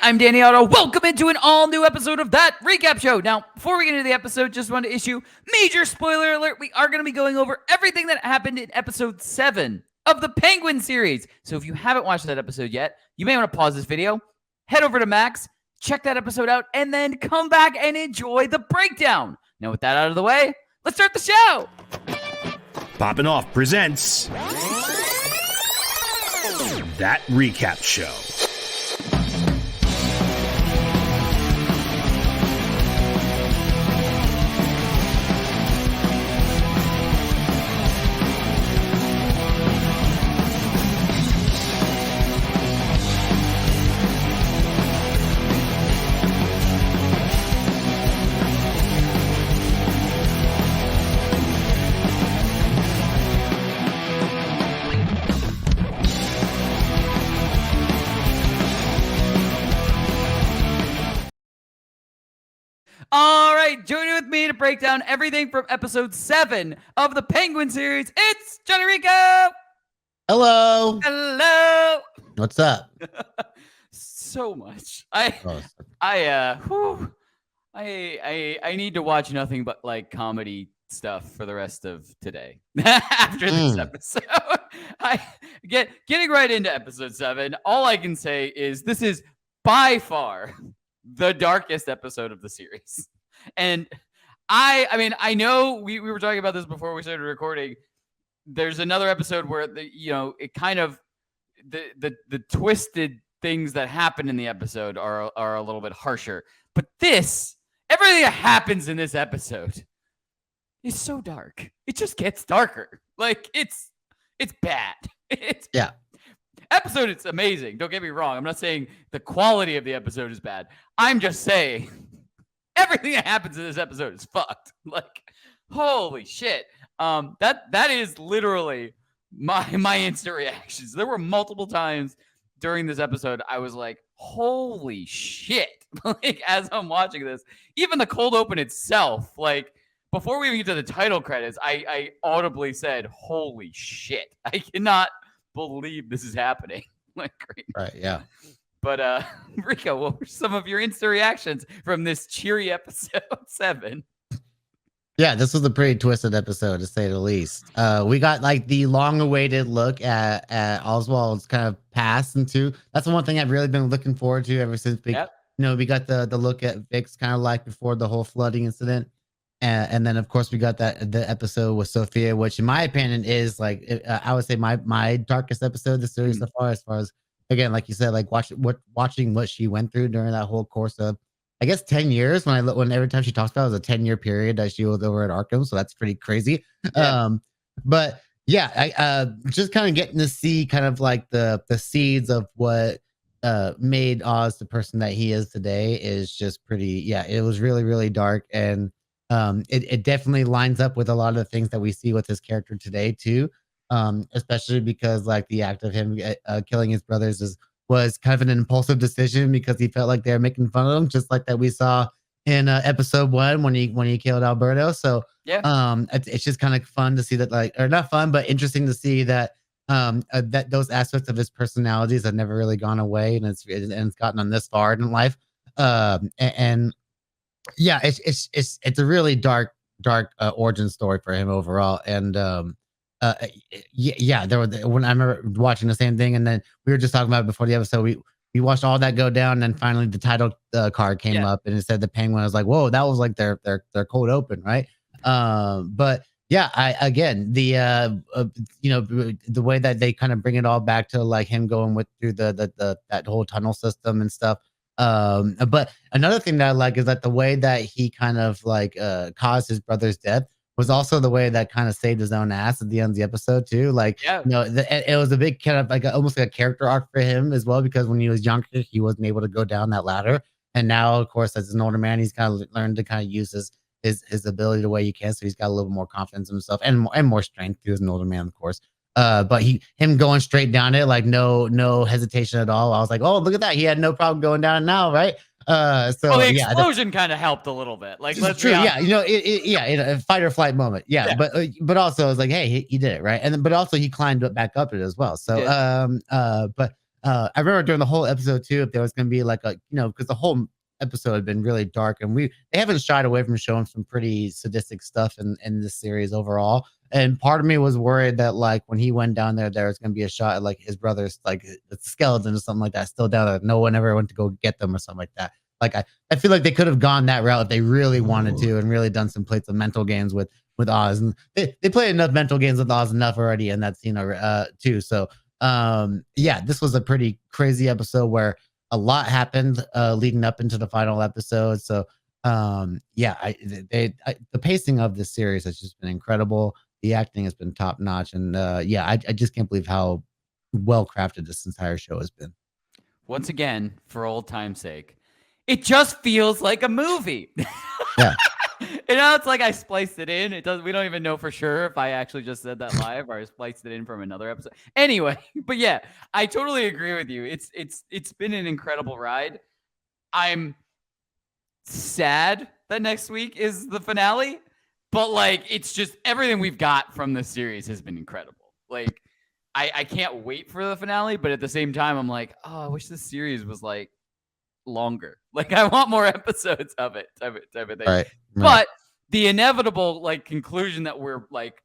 I'm Danny Otto. Welcome into an all-new episode of That Recap Show. Now, before we get into the episode, just want to issue major spoiler alert. We are going to be going over everything that happened in episode 7 of the Penguin series. So if you haven't watched that episode yet, you may want to pause this video, head over to Max, check that episode out, and then come back and enjoy the breakdown. Now, with that out of the way, let's start the show. Poppin' Off presents That Recap Show. All right, joining with me to break down everything from episode 7 of the Penguin series, it's Jon Jon Rico. Hello. Hello. What's up? So much. I need to watch nothing but like comedy stuff for the rest of today after this episode. Getting right into episode 7. All I can say is this is by far the darkest episode of the series. And I know we were talking about this before we started recording. There's another episode where it kind of the twisted things that happen in the episode are a little bit harsher. But everything that happens in this episode is so dark. It just gets darker. Like it's bad. Episode is amazing. Don't get me wrong. I'm not saying the quality of the episode is bad. I'm just saying everything that happens in this episode is fucked. Like, holy shit. That is literally my instant reactions. There were multiple times during this episode I was like, holy shit. Like, as I'm watching this, even the cold open itself, like, before we even get to the title credits, I audibly said, holy shit. I cannot believe this is happening. Like, great. Right, yeah. But Rico, what were some of your instant reactions from this cheery episode 7? Yeah, this was a pretty twisted episode, to say the least. We got like the long-awaited look at Oswald's kind of past into. That's the one thing I've really been looking forward to ever since we got the look at Vic's kind of like before the whole flooding incident. And then, of course, we got the episode with Sophia, which, in my opinion, is like I would say my darkest episode of the series so far. As far as, again, like you said, like watching what she went through during that whole course of, I guess, 10 years. When every time she talks about it, was a 10-year period that she was over at Arkham, so that's pretty crazy. Yeah. But yeah, I just kind of getting to see kind of like the seeds of what made Oz the person that he is today is just pretty. Yeah, it was really, really dark. And it definitely lines up with a lot of the things that we see with his character today too, especially because like the act of him killing his brothers was kind of an impulsive decision because he felt like they were making fun of him, just like that we saw in episode 1 when he killed Alberto. So it's just kind of fun to see that, like, or not fun, but interesting to see that that those aspects of his personalities have never really gone away, and it's gotten on this far in life. And yeah, it's a really dark origin story for him overall. And there was, when I remember watching the same thing, and then we were just talking about it before the episode. We watched all that go down, and then finally the title card came up, and it said the Penguin. I was like, whoa, that was like their cold open, right? But yeah, the way that they kind of bring it all back to like him going through that whole tunnel system and stuff. But another thing that I like is that the way that he kind of like caused his brother's death was also the way that kind of saved his own ass at the end of the episode too. Like, it was a big kind of like almost like a character arc for him as well, because when he was younger, he wasn't able to go down that ladder. And now, of course, as an older man, he's kind of learned to kind of use his ability the way he can. So he's got a little more confidence in himself and more strength too as an older man, of course. But him going straight down it, like no hesitation at all. I was like, oh, look at that. He had no problem going down it now, right? So the explosion kind of helped a little bit. Like, let's true, yeah, in a fight or flight moment, yeah. But also, I was like, hey, he did it, right? And then, but also he climbed back up it as well. So, but I remember during the whole episode too, if there was going to be like a, because the whole episode had been really dark, and they haven't shied away from showing some pretty sadistic stuff in this series overall. And part of me was worried that like when he went down there was going to be a shot at like his brother's like the skeleton or something like that still down there. No one ever went to go get them or something like that. Like I feel like they could have gone that route if they really wanted to, and really done some played some mental games with Oz. And they played enough mental games with Oz enough already in that scene too. So yeah, this was a pretty crazy episode where a lot happened leading up into the final episode. So yeah, the pacing of this series has just been incredible. The acting has been top notch, and yeah, I just can't believe how well crafted this entire show has been. Once again, for old time's sake, it just feels like a movie. Yeah. You know, it's like I spliced it in. It does. We don't even know for sure if I actually just said that live or I spliced it in from another episode. Anyway, but yeah, I totally agree with you. It's been an incredible ride. I'm sad that next week is the finale, but like it's just everything we've got from this series has been incredible. Like I can't wait for the finale, but at the same time, I'm like, oh, I wish this series was like longer. Like I want more episodes of it, type of thing. Right. But the inevitable like conclusion that we're like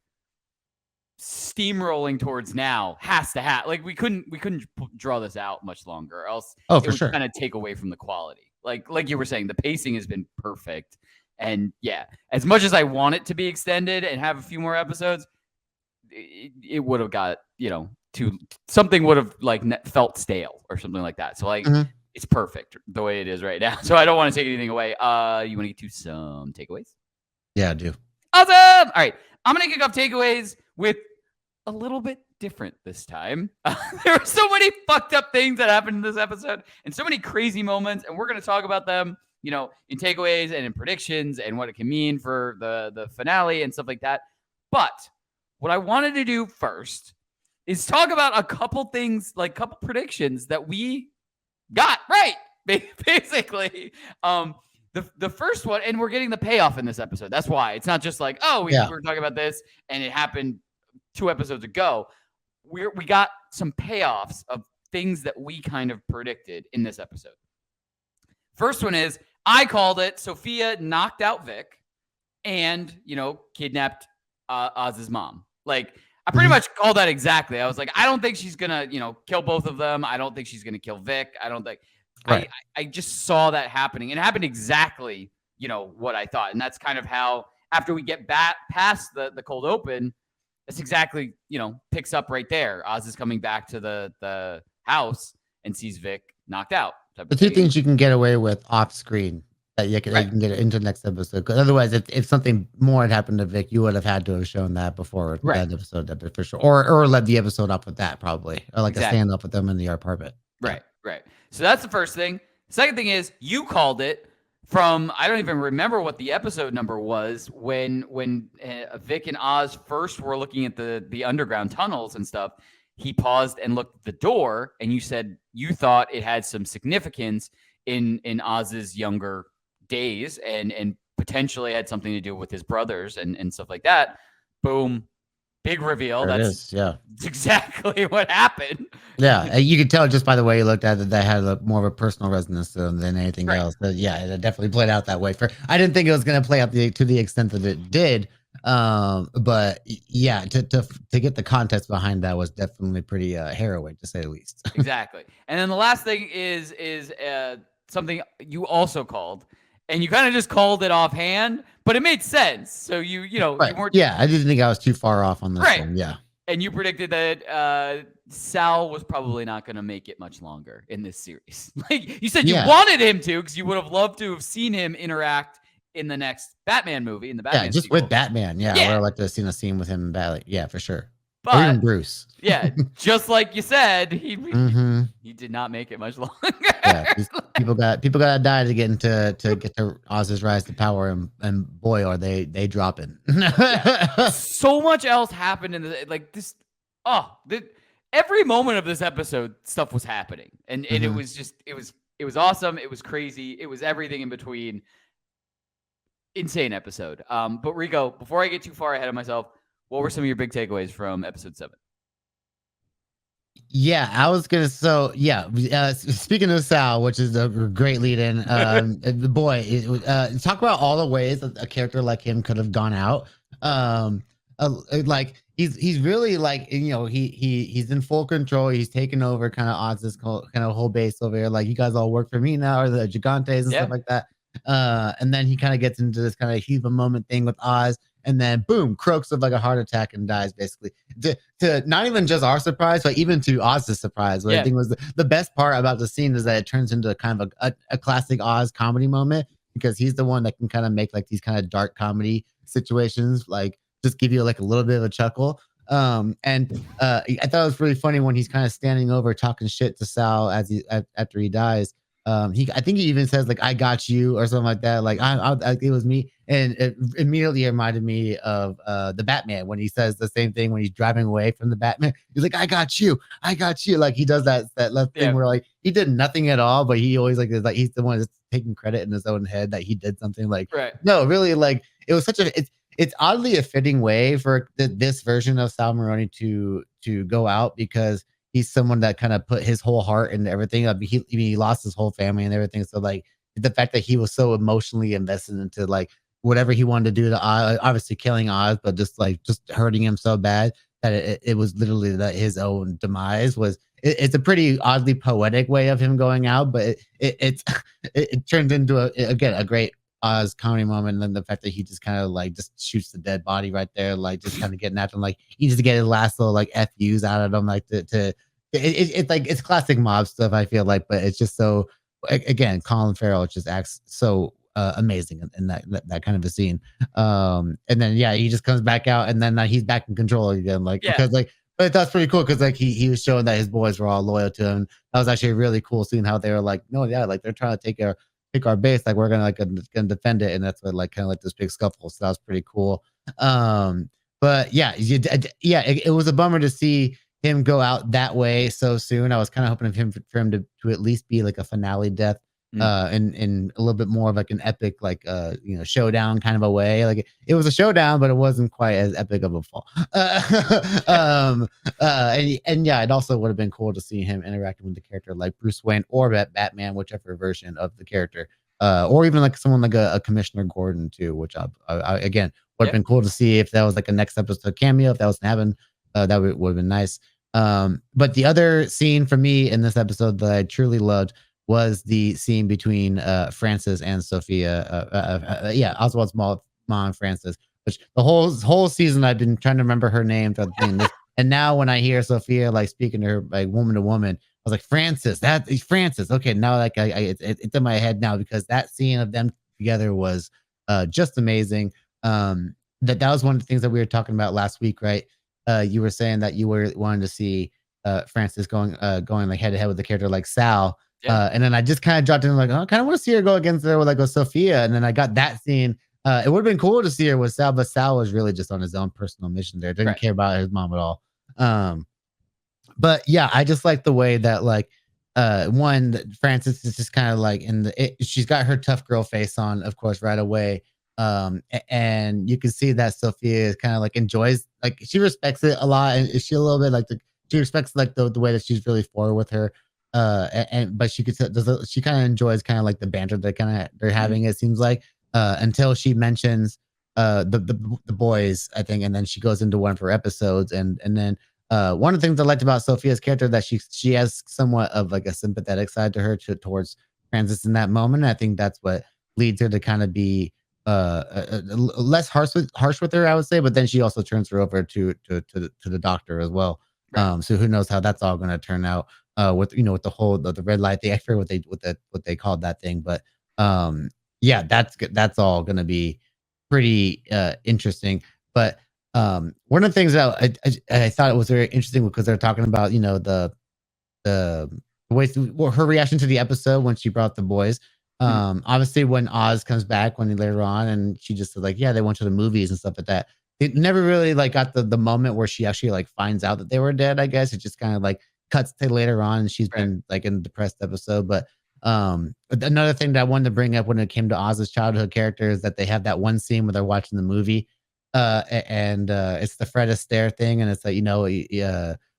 steamrolling towards now has to happen. Like we couldn't draw this out much longer, or else it would sure kind of take away from the quality. Like you were saying, the pacing has been perfect, and yeah, as much as I want it to be extended and have a few more episodes, it would have got something would have like felt stale or something like that. So like. Mhm. It's perfect the way it is right now. So I don't want to take anything away. You want to get to some takeaways? Yeah, I do. Awesome. All right. I'm going to kick off takeaways with a little bit different this time. There were so many fucked up things that happened in this episode and so many crazy moments. And we're going to talk about them, in takeaways and in predictions and what it can mean for the finale and stuff like that. But what I wanted to do first is talk about a couple things, like couple predictions that we got right, basically. The first one, and we're getting the payoff in this episode. That's why it's not just like, oh, we were talking about this and it happened 2 episodes ago. We got some payoffs of things that we kind of predicted in this episode. First one is I called it. Sophia knocked out Vic and kidnapped Oz's mom. Like I pretty much called that exactly. I was like, I don't think she's gonna, kill both of them. I don't think she's gonna kill Vic. I don't think. Right. I just saw that happening, and it happened exactly, what I thought, and that's kind of how after we get back past the cold open, that's exactly, picks up right there. Oz is coming back to the house and sees Vic knocked out. The 2 things you can get away with off screen that you can get into the next episode. Because otherwise, if something more had happened to Vic, you would have had to have shown that before that episode, for sure, or led the episode up with that probably, or like a stand up with them in the apartment. Right. So that's the first thing. Second thing is you called it from, I don't even remember what the episode number was when Vic and Oz first were looking at the underground tunnels and stuff. He paused and looked at the door, and you said you thought it had some significance in Oz's younger days and potentially had something to do with his brothers and stuff like that. Boom. Big reveal. That's exactly what happened. Yeah, you could tell just by the way he looked at it that had more of a personal resonance to them than anything else. But yeah, it definitely played out that way. I didn't think it was going to play out to the extent that it did. But yeah, to get the context behind that was definitely pretty harrowing, to say the least. Exactly. And then the last thing is something you also called. And you kind of just called it offhand, but it made sense. So you weren't. Yeah, I didn't think I was too far off on this one. Yeah. And you predicted that Sal was probably not going to make it much longer in this series. Like you said, you wanted him to, because you would have loved to have seen him interact in the next Batman movie, in the Batman. Yeah, just sequel. with Batman. Yeah, I would have liked to have seen a scene with him in Batman. Yeah, for sure. But, or even Bruce. Yeah, just like you said, he did not make it much longer. Yeah, people got to die to get to Oz's rise to power, and boy, are they dropping. So much else happened in this. Every moment of this episode, stuff was happening, and it was just it was awesome. It was crazy. It was everything in between. Insane episode. But Rico, before I get too far ahead of myself, what were some of your big takeaways from episode 7? Yeah, I was gonna. So yeah, speaking of Sal, which is a great lead-in, the boy, talk about all the ways that a character like him could have gone out. Um, like he's really like he's in full control. He's taken over kind of Oz's kind of whole base over here. Like you guys all work for me now, or the Gigantes and stuff Yeah. like that. And then he kind of gets into this kind of heave a moment thing with Oz, and then boom, croaks of like a heart attack and dies basically to not even just our surprise, but even to Oz's surprise. What I think was the best part about the scene is that it turns into kind of a classic Oz comedy moment because he's the one that can kind of make like these kind of dark comedy situations, like just give you like a little bit of a chuckle. And I thought it was really funny when he's kind of standing over talking shit to Sal after he dies. I think he even says like "I got you" or something like that. Like it was me, and it immediately reminded me of the Batman when he says the same thing when he's driving away from the Batman. He's like, "I got you, I got you." Like he does that left thing where like he did nothing at all, but he always like is like he's the one that's taking credit in his own head that he did something. Like no, really, like it was such a it's oddly a fitting way for this version of Sal Maroni to go out because he's someone that kind of put his whole heart into everything. I mean, he lost his whole family and everything. So like the fact that he was so emotionally invested into like whatever he wanted to do to Oz, obviously killing Oz, but just hurting him so bad that it was literally that his own demise was. It's a pretty oddly poetic way of him going out, but it turns into a great Oz comedy moment, and then the fact that he just kind of like just shoots the dead body right there, like just kind of getting after him, like he needs to get his last little like FUs out of him, like it's like it's classic mob stuff. I feel like, but it's just so again, Colin Farrell just acts so amazing in that kind of a scene. And then yeah, he just comes back out, and then he's back in control again, like because like. But that's pretty cool because like he was showing that his boys were all loyal to him. That was actually really cool seeing how they were like, no, yeah, like they're trying to take our base, like we're gonna defend it, and that's what like kind of like this big scuffle. So that was pretty cool. But yeah, yeah, it was a bummer to see him go out that way so soon. I was kind of hoping for him to at least be like a finale death, in a little bit more of like an epic like showdown kind of a way. Like it was a showdown, but it wasn't quite as epic of a fall. And yeah, it also would have been cool to see him interacting with the character like Bruce Wayne or Batman, whichever version of the character, or even like someone like a Commissioner Gordon too, which I again would have been cool to see if that was like a next episode cameo, if that was happening. That would have been nice. But the other scene for me in this episode that I truly loved was the scene between Francis and Sophia. Yeah, Oswald's mom, Francis. Which the whole season I've been trying to remember her name throughout the thing. And now when I hear Sophia like speaking to her like woman to woman, I was like Francis. That is Francis. Okay, now like it's in my head now because that scene of them together was just amazing. That was one of the things that we were talking about last week, right? You were saying that you were wanting to see Francis going like head to head with the character like Sal. And then I just kind of dropped in like, oh, I kind of want to see her go against her with like a Sophia. And then I got that scene. It would have been cool to see her with Sal, but Sal was really just on his own personal mission there. Didn't care about his mom at all. But yeah, I just like the way that like one Francis is just kind of like she's got her tough girl face on, of course, right away. And you can see that Sophia is kind of like enjoys, like she respects it a lot, and is she a little bit like she respects like the way that she's really forward with her. But she could she kind of enjoys kind of like the banter that kind of they're having. It seems like until she mentions the boys, I think, and then she goes into one of her episodes, and then one of the things I liked about Sophia's character that she has somewhat of like a sympathetic side to her towards Francis in that moment. And I think that's what leads her to kind of be less harsh with her, I would say. But then she also turns her over to the doctor as well. So who knows how that's all going to turn out with with the whole the red light. I forget what they called that thing, but yeah, that's all going to be pretty interesting. But one of the things that I thought it was very interesting because they're talking about the way her reaction to the episode when she brought the boys. Obviously when Oz comes back later on, and she just said like, yeah, they went to the movies and stuff like that. It never really like got the moment where she actually like finds out that they were dead. I guess it just kind of like cuts to later on, and she's been like in a depressed episode. But another thing that I wanted to bring up when it came to Oz's childhood character is that they have that one scene where they're watching the movie, and it's the Fred Astaire thing, and it's like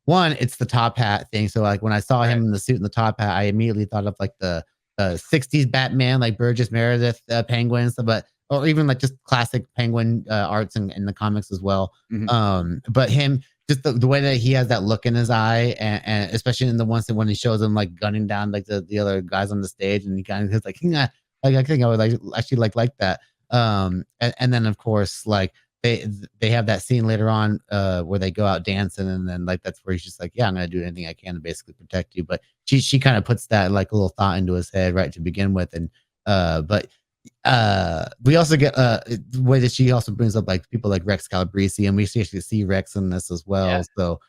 one, it's the top hat thing. So like when I saw him in the suit and the top hat, I immediately thought of like the 60s Batman, like Burgess Meredith Penguin stuff, but or even like just classic Penguin arts in the comics as well. But him, just the way that he has that look in his eye, and especially in the ones that when he shows him like gunning down like the other guys on the stage, and he kind of is like, yeah, like I think I would like actually like that. And then of course like they have that scene later on where they go out dancing, and then like that's where he's just like, yeah, I'm gonna do anything I can to basically protect you. But she kind of puts that like a little thought into his head right to begin with, and but we also get the way that she also brings up like people like Rex Calabrese, and we actually see Rex in this as well. So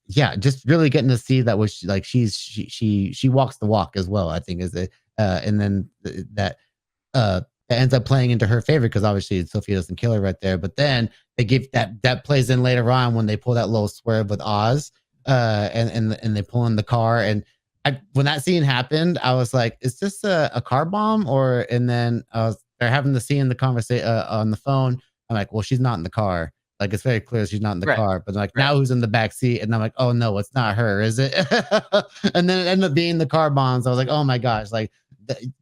yeah, just really getting to see that was she walks the walk as well, I think is it. And then that that ends up playing into her favor because obviously Sophia doesn't kill her right there. But then they give that plays in later on when they pull that little swerve with Oz, and they pull in the car. And when that scene happened, I was like, "Is this a car bomb?" Or and then they're having the scene in the conversation on the phone. I'm like, "Well, she's not in the car. Like it's very clear she's not in the car." But like now, who's in the back seat? And I'm like, "Oh no, it's not her, is it?" And then it ended up being the car bombs. I was like, "Oh my gosh!" Like,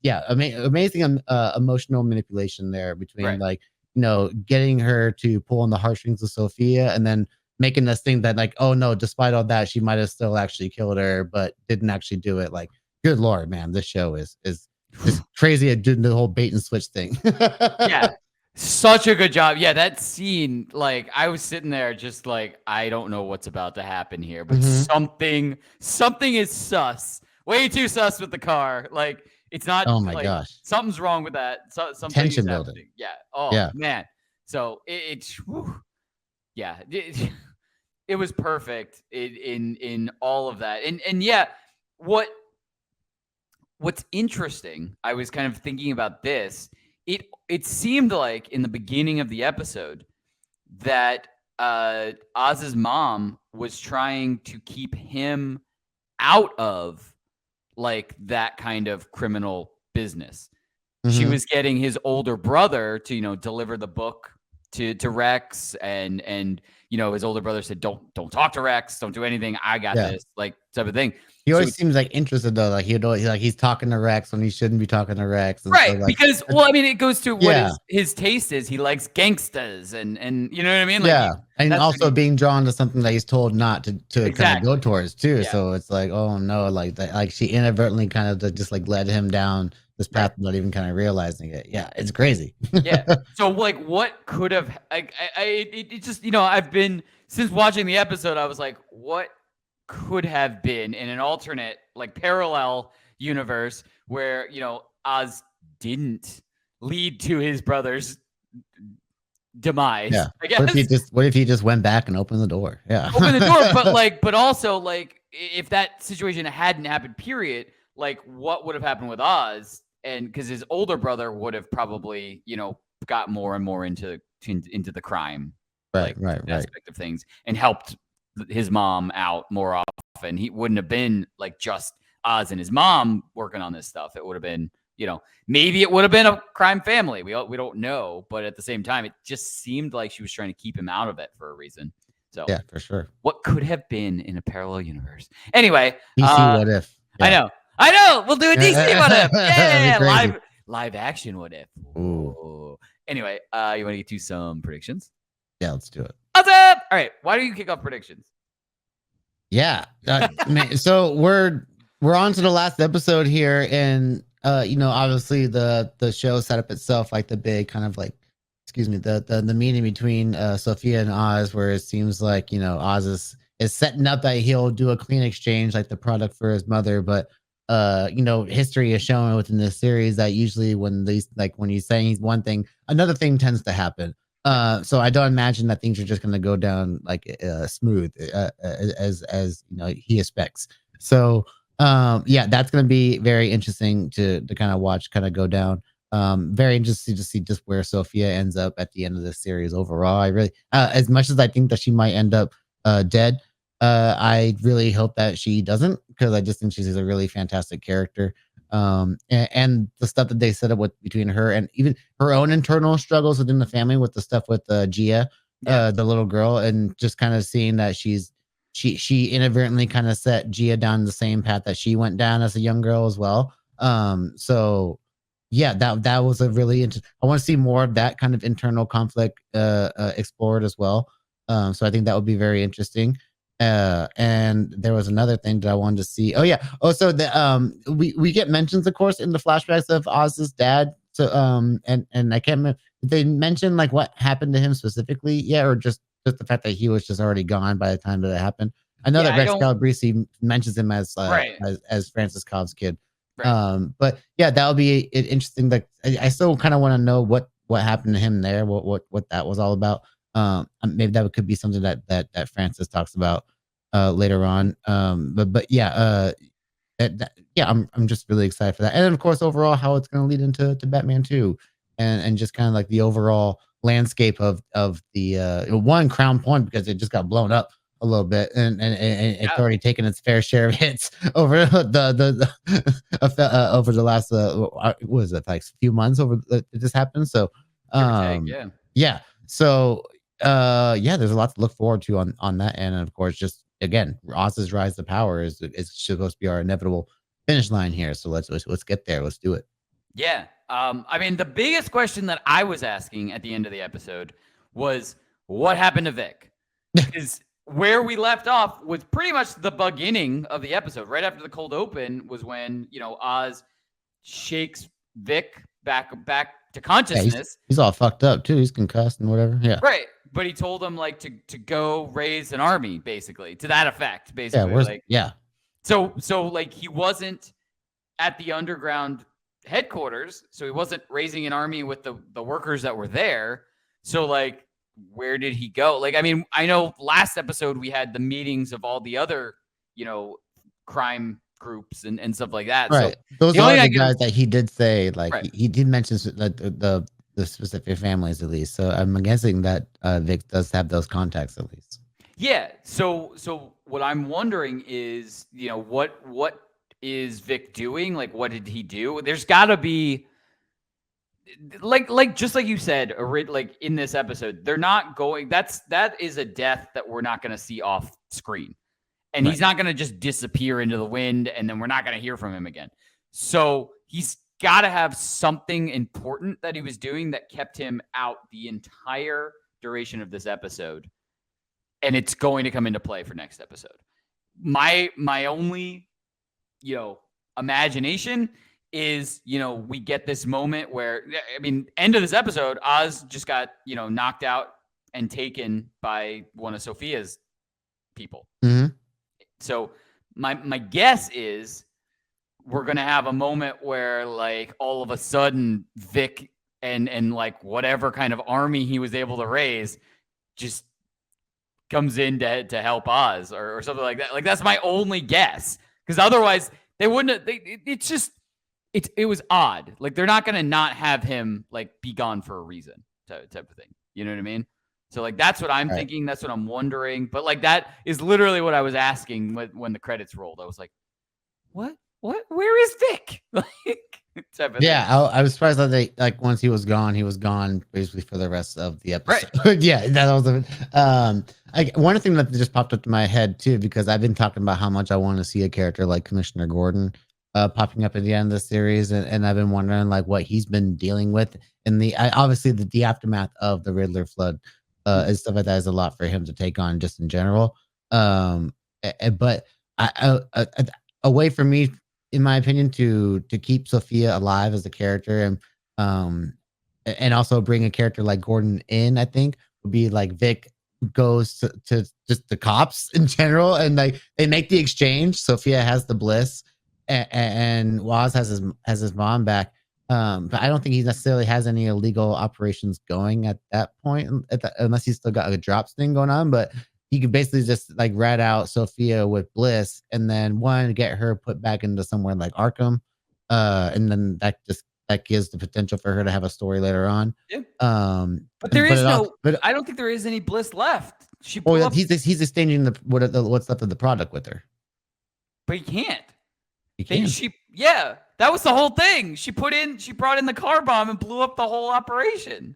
yeah, amazing emotional manipulation there between like getting her to pull on the heartstrings of Sophia, and then making us think that like, oh no, despite all that, she might have still actually killed her, but didn't actually do it. Like, good lord, man, this show is crazy at doing the whole bait and switch thing. Yeah, such a good job. Yeah, that scene, like I was sitting there just like, I don't know what's about to happen here, but something is sus. Way too sus with the car. Like it's not. Oh my like, gosh, something's wrong with that. Something tension is building. happening. Yeah. Oh man. So it's yeah. It was perfect in all of that. And yeah, what's interesting, I was kind of thinking about this. It seemed like in the beginning of the episode that Oz's mom was trying to keep him out of like that kind of criminal business. She was getting his older brother to deliver the book to Rex, and his older brother said, don't talk to Rex, don't do anything, I got this, like type of thing. He always seems like interested though, like he's talking to Rex when he shouldn't be talking to Rex, and right? so, like, because I mean, it goes to what his taste is. He likes gangstas, and you know what I mean? Like, and also being drawn to something that he's told not to kind of go towards too. So it's like, oh no, like that, like she inadvertently kind of just like led him down this path without even kind of realizing it. Yeah, it's crazy. So like, what could have? It just I've been since watching the episode, I was like, what could have been in an alternate like parallel universe where Oz didn't lead to his brother's demise. I guess. What if he just went back and opened the door? Yeah, open the door, but also like if that situation hadn't happened, period, like what would have happened with Oz? And because his older brother would have probably got more and more into the crime aspect of things, and helped his mom out more often. He wouldn't have been like just Oz and his mom working on this stuff. It would have been, maybe it would have been a crime family. We don't know, but at the same time, it just seemed like she was trying to keep him out of it for a reason. So yeah, for sure. What could have been in a parallel universe? Anyway, DC What If? Yeah. I know. We'll do a DC What If. Yeah, live action What If. Ooh. Anyway, you want to get to some predictions? Yeah, let's do it. What's up? All right. Why don't you kick off predictions? Yeah. So we're on to the last episode here, and obviously the show set up itself like the big kind of like, the meeting between Sophia and Oz, where it seems like Oz is setting up that he'll do a clean exchange like the product for his mother, but history has shown within this series that usually when he's saying one thing, another thing tends to happen. So I don't imagine that things are just going to go down like smooth as he expects. So that's going to be very interesting to kind of watch kind of go down. Very interesting to see just where Sophia ends up at the end of this series overall. I really, as much as I think that she might end up dead, I really hope that she doesn't, because I just think she's a really fantastic character. And the stuff that they set up with between her and even her own internal struggles within the family with the stuff with Gia, the little girl, and just kind of seeing that she's she inadvertently kind of set Gia down the same path that she went down as a young girl as well. So yeah, that was a really interesting. I want to see more of that kind of internal conflict explored as well. So I think that would be very interesting. And there was another thing that I wanted to see. Oh yeah. Oh, so the we get mentions, of course, in the flashbacks of Oz's dad. So and I can't remember. Did they mention like what happened to him specifically? Yeah, or just the fact that he was just already gone by the time that it happened. I know Yeah, that Rex Calabrese mentions him as Right. as Francis Cobb's kid. Right. But yeah, that'll be interesting. Like I still kind of want to know what happened to him there, what that was all about. Maybe that could be something that Francis talks about later on. But yeah, yeah, I'm just really excited for that. And then of course, overall, how it's going to lead into Batman 2, and just kind of like the overall landscape of the one Crown Point, because it just got blown up a little bit, and it's already taken its fair share of hits over the over the last what was it, like few months over this happened. So yeah. So yeah, there's a lot to look forward to on that end. And of course, just again, Oz's rise to power is supposed to be our inevitable finish line here. So let's get there. Let's do it. Yeah. I mean, the biggest question that I was asking at the end of the episode was, what happened to Vic? Because where we left off was pretty much the beginning of the episode. Right after the cold open was when, Oz shakes Vic back to consciousness. Yeah, he's all fucked up too. He's concussed and whatever. Yeah. Right. But he told him like to go raise an army, basically, to that effect, basically. Yeah. So like he wasn't at the underground headquarters, so he wasn't raising an army with the workers that were there. So like, where did he go? Like, I mean, I know last episode we had the meetings of all the other, crime groups and stuff like that. Right. So those are the guys that he did say, like right. he did mention the specific families at least. So I'm guessing that Vic does have those contacts at least. Yeah. So what I'm wondering is, what is Vic doing? Like, what did he do? There's got to be like just like you said, like in this episode, they're not going. That is a death that we're not going to see off screen, and he's not going to just disappear into the wind, and then we're not going to hear from him again. So he's got to have something important that he was doing that kept him out the entire duration of this episode, and it's going to come into play for next episode. My only imagination is, we get this moment where, I mean, end of this episode, Oz just got, knocked out and taken by one of Sophia's people. Mm-hmm. So my guess is we're going to have a moment where like all of a sudden Vic and like whatever kind of army he was able to raise just comes in to help Oz or something like that. Like, that's my only guess. Because otherwise they wouldn't have, it was odd. Like, they're not going to not have him like be gone for a reason type of thing. You know what I mean? So like, that's what I'm thinking. That's what I'm wondering. But like, that is literally what I was asking when the credits rolled. I was like, what, where is Vic? Yeah, I was surprised that they, like, once he was gone basically for the rest of the episode. Right. Yeah, that was one thing that just popped up to my head too, because I've been talking about how much I want to see a character like Commissioner Gordon popping up at the end of the series, and I've been wondering like what he's been dealing with in obviously the aftermath of the Riddler flood and stuff like that is a lot for him to take on just in general. But a way for me, in my opinion, to keep Sophia alive as a character, and also bring a character like Gordon in, I think would be like Vic goes to just the cops in general, and like they make the exchange. Sophia has the bliss, and Waz has his mom back. But I don't think he necessarily has any illegal operations going at that point, unless he's still got a drops thing going on. But he could basically just like rat out Sophia with bliss, and then get her put back into somewhere like Arkham, and then that gives the potential for her to have a story later on. Yeah. But there is I don't think there is any bliss left. He's exchanging what's left of the product with her. But he can't. That was the whole thing. She brought in the car bomb and blew up the whole operation.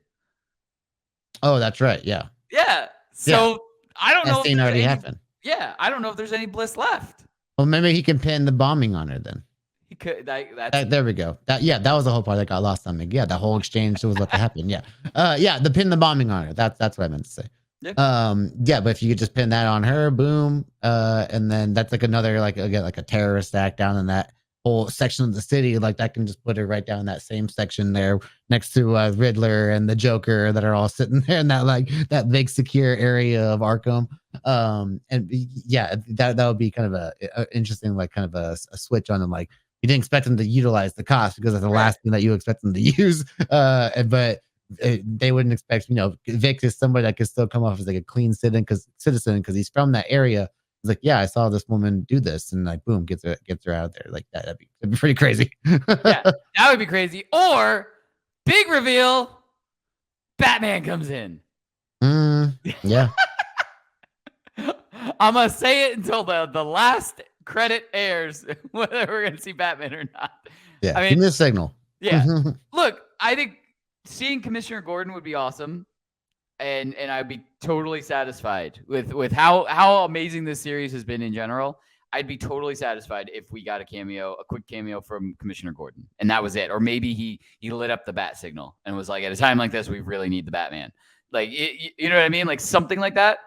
Oh, that's right. Yeah. Yeah. So I don't know. That scene already happened. Yeah, I don't know if there's any bliss left. Well, maybe he can pin the bombing on her then. He could. That's There we go. That was the whole part that got lost on me. Yeah, that whole exchange was what happened. Yeah, the pin the bombing on her. That's what I meant to say. Yeah. But if you could just pin that on her, boom, and then that's like another like a terrorist act down in that whole section of the city. Like that can just put her right down in that same section there next to Riddler and the Joker that are all sitting there in that big secure area of Arkham. And yeah, that would be kind of a interesting kind of a switch on them. Like you didn't expect them to utilize the cost because that's the last thing that you expect them to use. But they wouldn't expect, Vic is somebody that could still come off as like a clean citizen because he's from that area. He's like, yeah, I saw this woman do this, and like, boom, gets her out of there. Like that'd be pretty crazy. Yeah, that would be crazy. Or big reveal, Batman comes in. Yeah. I'm gonna say it until the last credit airs, whether we're gonna see Batman or not. Yeah, I mean, give me a signal. Yeah. Look, I think seeing Commissioner Gordon would be awesome, and I'd be totally satisfied with how amazing this series has been in general. I'd be totally satisfied if we got a quick cameo from Commissioner Gordon, and that was it. Or maybe he lit up the bat signal and was like, at a time like this, we really need the Batman. Like, you know what I mean? Like something like that.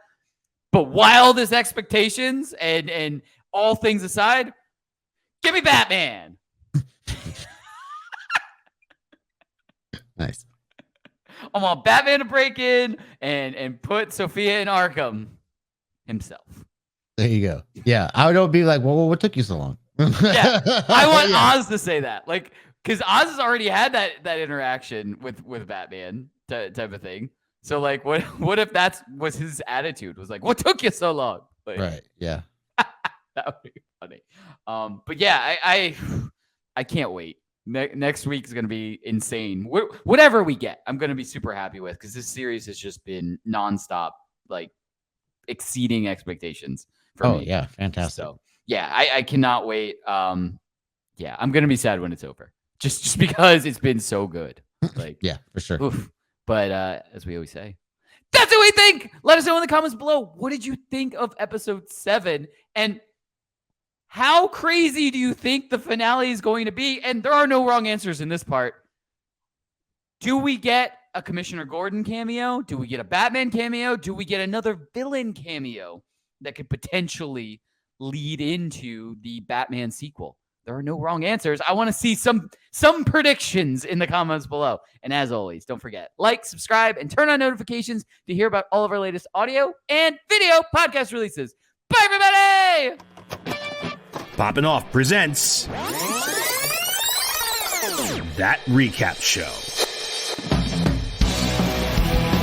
But wildest expectations and all things aside, give me Batman. Nice. I want Batman to break in and put Sophia in Arkham himself. There you go. Yeah, I would be like, well, what took you so long? Yeah, I want Oz to say that, like, because Oz has already had that interaction with Batman type of thing. So, like, what if that was his attitude? Was like, what took you so long? Like, right. Yeah. That would be funny. But yeah, I can't wait. Next week is going to be insane. Whatever we get, I'm going to be super happy with because this series has just been nonstop, like exceeding expectations for me. Oh yeah, fantastic. So yeah, I cannot wait. Yeah, I'm going to be sad when it's over, just because it's been so good. Like yeah, for sure. Oof. But as we always say, that's what we think. Let us know in the comments below. What did you think of episode 7? And how crazy do you think the finale is going to be? And there are no wrong answers in this part. Do we get a Commissioner Gordon cameo? Do we get a Batman cameo? Do we get another villain cameo that could potentially lead into the Batman sequel? There are no wrong answers. I want to see some predictions in the comments below. And as always, don't forget, like, subscribe, and turn on notifications to hear about all of our latest audio and video podcast releases. Bye, everybody! Poppin' Off presents That Recap Show.